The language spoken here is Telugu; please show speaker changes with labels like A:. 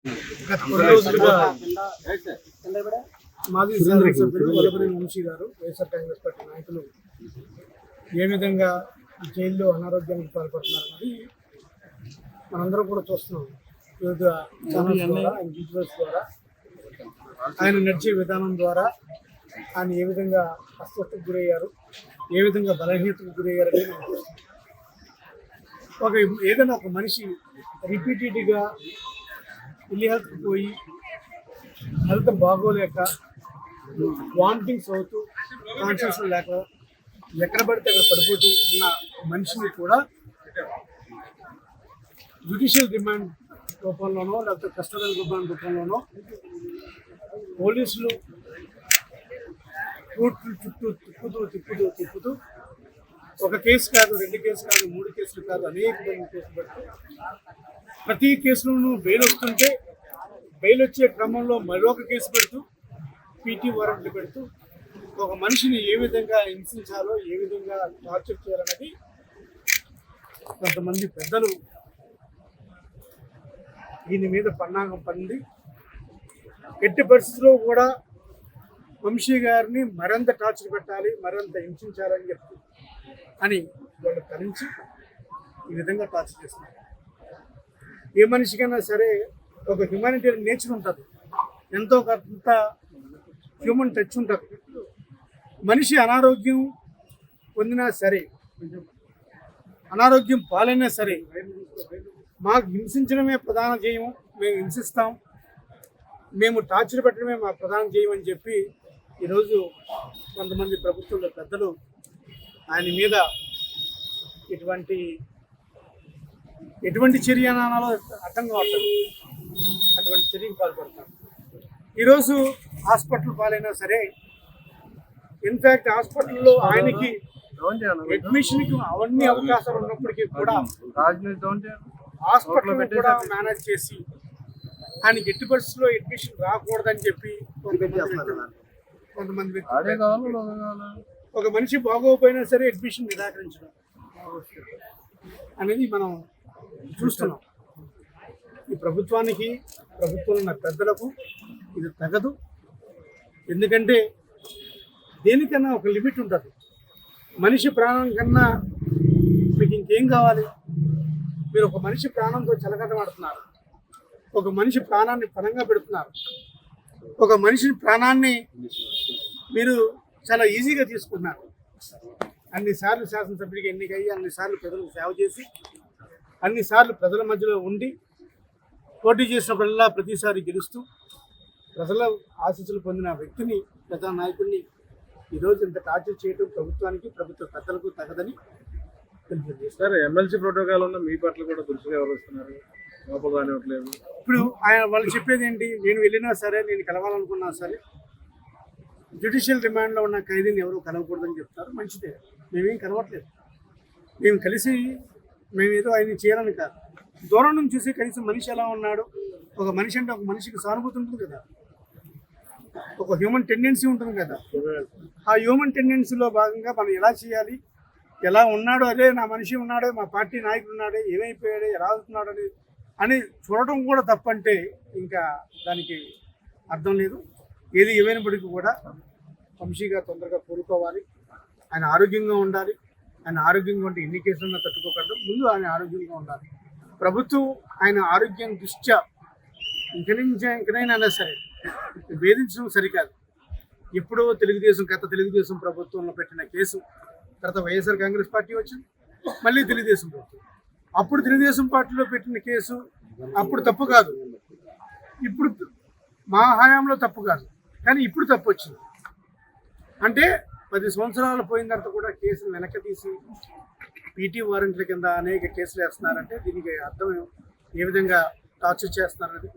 A: గత కొన్ని రోజులుగా మాజీ శాసనసభ్యులు వల్లభనేని వంశీ గారు వైఎస్ఆర్ కాంగ్రెస్ పార్టీ నాయకులు ఏ విధంగా జైల్లో అనారోగ్యానికి పాల్పడుతున్నారన్నది మనందరం కూడా చూస్తున్నాం. వివిధ ఛానల్స్ ద్వారా, ఆయన విజువల్స్ ద్వారా, ఆయన నడిచే విధానం ద్వారా ఆయన ఏ విధంగా అస్వస్థతకు గురయ్యారు, ఏ విధంగా బలహీనతకు గురయ్యారని మనం చూస్తున్నాం. ఏదైనా ఒక మనిషి రిపీటెడ్గా ఇల్లి హెల్త్కి పోయి హెల్త్ బాగోలేక వామిటింగ్స్ అవుతూ కాన్షియస్ లేక ఎక్కడ పడితే అక్కడ పడిపోతూ ఉన్న మనిషిని కూడా జ్యుడిషియల్ రిమాండ్ రూపంలోనో లేకపోతే కస్టడల్ రిమాండ్ రూపంలోనో పోలీసులు కోర్టులు చుట్టూ తిప్పుతూ ఒక కేసు కాదు, 2 కేసులు కాదు, 3 కేసులు కాదు, అనేక కేసులు పెడుతూ ప్రతి కేసులోనూ బెయిల్ వస్తుంటే బెయిల్ వచ్చే క్రమంలో మరొక కేసు పెడుతూ పీటీ వారెంట్లు పెడుతూ ఒక మనిషిని ఏ విధంగా హింసించాలో, ఏ విధంగా టార్చర్ చేయాలన్నది కొంతమంది పెద్దలు దీని మీద పన్నాగం పంది ఎట్టి పరిస్థితుల్లో కూడా వంశీ గారిని మరింత టార్చర్ పెట్టాలి, మరింత హింసించాలని చెప్పి అని వాళ్ళు తరించి ఈ విధంగా టార్చర్ చేస్తున్నారు. ఏ మనిషికైనా సరే ఒక హ్యుమానిటేరియన్ నేచర్ ఉంటుంది, ఎంతో కొంత హ్యూమన్ టచ్ ఉంటుంది. మనిషి అనారోగ్యం పొందినా సరే, అనారోగ్యం పాలైనా సరే, మాకు హింసించడమే ప్రధాన ధ్యేయం, మేము హింసిస్తాం, మేము టార్చర్ పెట్టడమే మా ప్రధాన ధ్యేయం అని చెప్పి ఈరోజు కొంతమంది ప్రభుత్వంలో పెద్దలు ఆయన మీద ఎటువంటి చర్య అనాలో అర్థం కావట్లేదు, అటువంటి చర్యకు పాల్పడతారు. ఈరోజు హాస్పిటల్ పాలైనా సరే, ఇన్ఫ్యాక్ట్ హాస్పిటల్లో ఆయనకి అడ్మిషన్కి అవన్నీ అవకాశాలు ఉన్నప్పటికీ కూడా హాస్పిటల్ కూడా మేనేజ్ చేసి ఆయనకి ఎట్టి పరిస్థితుల్లో అడ్మిషన్ రాకూడదని చెప్పి కొంతమంది వ్యక్తులు, ఒక మనిషి బాగోపోయినా సరే అడ్మిషన్ నిరాకరించడం అనేది మనం చూస్తున్నాం. ఈ ప్రభుత్వానికి, ప్రభుత్వంలో ఉన్న పెద్దలకు ఇది తగదు. ఎందుకంటే దేనికన్నా ఒక లిమిట్ ఉంటుంది. మనిషి ప్రాణం కన్నా మీకు ఇంకేం కావాలి? మీరు ఒక మనిషి ప్రాణంతో చెలకటమాడుతున్నారు, ఒక మనిషి ప్రాణాన్ని పరంగా పెడుతున్నారు, ఒక మనిషి ప్రాణాన్ని మీరు చాలా ఈజీగా తీసుకున్నారు. అన్నిసార్లు శాసనసభ్యుడికి ఎన్నికయ్యి, అన్నిసార్లు ప్రజలకు సేవ చేసి, అన్నిసార్లు ప్రజల మధ్యలో ఉండి, పోటీ చేసినప్పుడల్లా ప్రతిసారి గెలుస్తూ ప్రజల ఆశీస్సులు పొందిన వ్యక్తిని, ప్రజా నాయకుడిని ఈరోజు ఇంత టార్చర్ చేయడం ప్రభుత్వానికి, ప్రభుత్వ పెద్దలకు తగదని
B: సార్. ఎమ్మెల్సీ ప్రోటోకాల్ ఉన్న మీ పట్ల కూడా దురుసుగా వ్యవహరిస్తున్నారు, లోపల రానివ్వట్లేదు.
A: ఇప్పుడు ఆయన వాళ్ళు చెప్పేది ఏంటి? నేను వెళ్ళినా సరే, నేను కలవాలనుకున్నా సరే, జ్యుడిషియల్ రిమాండ్లో ఉన్న ఖైదీని ఎవరు కలవకూడదని చెప్తారు. మంచిదే, మేమేం కలవట్లేదు. మేము కలిసి మేమేదో ఆయన చేయాలని కాదు, దూరం నుంచి చూసి కనీసం మనిషి ఎలా ఉన్నాడు, ఒక మనిషి అంటే ఒక మనిషికి సానుభూతి ఉంటుంది కదా, ఒక హ్యూమన్ టెండెన్సీ ఉంటుంది కదా. ఆ హ్యూమన్ టెండెన్సీలో భాగంగా మనం ఎలా చేయాలి, ఎలా ఉన్నాడో, అదే నా మనిషి ఉన్నాడే, మా పార్టీ నాయకుడు ఉన్నాడే, ఏమైపోయాడే, ఎలా అవుతున్నాడు అని చూడటం కూడా తప్పంటే ఇంకా దానికి అర్థం లేదు. ఏది ఏమైనప్పటికీ కూడా వంశీగా తొందరగా కోరుకోవాలి, ఆయన ఆరోగ్యంగా ఉండాలి. ఆయన ఆరోగ్యంగా ఉంటే ఎన్ని కేసులన్నా తట్టుకోగలరు. ముందు ఆయన ఆరోగ్యంగా ఉండాలి. ప్రభుత్వం ఆయన ఆరోగ్యం దృష్ట్యా ఇంకనైనా సరే వేధించడం సరికాదు. ఎప్పుడో గత తెలుగుదేశం ప్రభుత్వంలో పెట్టిన కేసు, తర్వాత వైఎస్ఆర్ కాంగ్రెస్ పార్టీ వచ్చింది, మళ్ళీ తెలుగుదేశం ప్రభుత్వం. అప్పుడు తెలుగుదేశం పార్టీలో పెట్టిన కేసు అప్పుడు తప్పు కాదు, ఇప్పుడు మా హయాంలో తప్పు కాదు, కానీ ఇప్పుడు తప్పు వచ్చింది. అంటే 10 సంవత్సరాలు పోయిన తర్వాత కూడా కేసులు వెనక్కి తీసి పీటీ వారెంట్ల కింద అనేక కేసులు వేస్తున్నారంటే దీనికి అర్థం ఏ విధంగా టార్చర్ చేస్తున్నారనేది